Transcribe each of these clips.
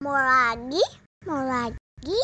Mau lagi? Mau lagi?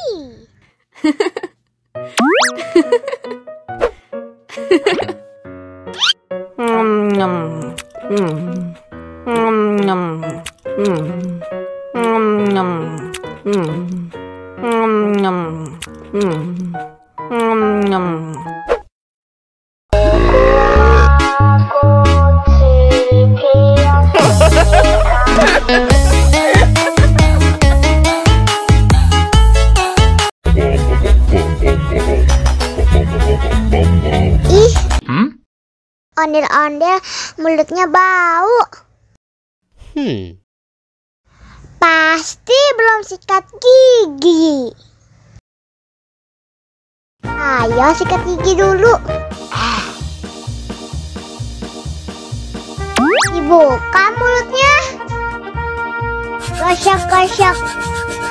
Ih, ondel-ondel mulutnya bau. Pasti belum sikat gigi. Ayo sikat gigi dulu. Dibuka mulutnya. Gosok-gosok.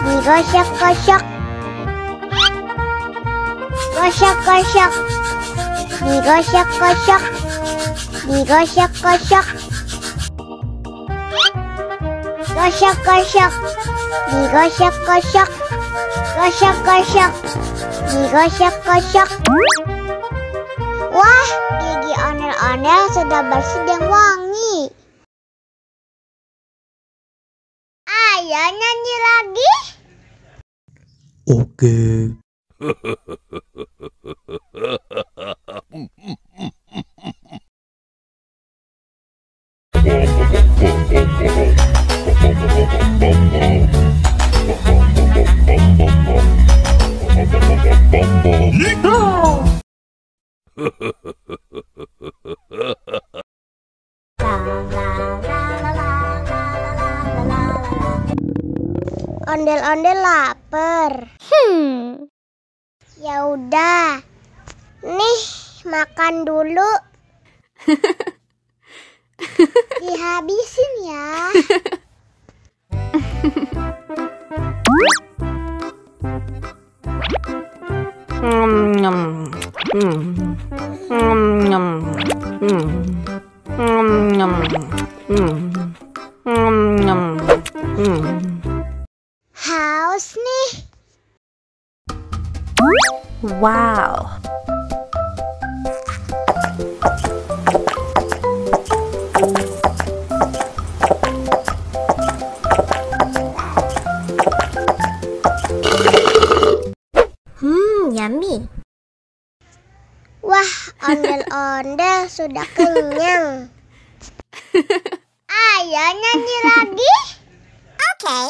Digosok-gosok. Gosok-gosok. Digosok-gosok. Digosok-gosok. Gosok-gosok. Digosok-gosok. Gosok-gosok. Digosok-gosok. Wah, gigi ondel-ondel sudah bersih dan wangi. Ayo nyanyi lagi. Oke. Ondel-ondel lapar. Ya udah. Nih, makan dulu. Dihabisin ya. Haus nih. Wow. Yummy. Wah, ondel-ondel sudah kenyang. Ayo nyanyi lagi. Oke.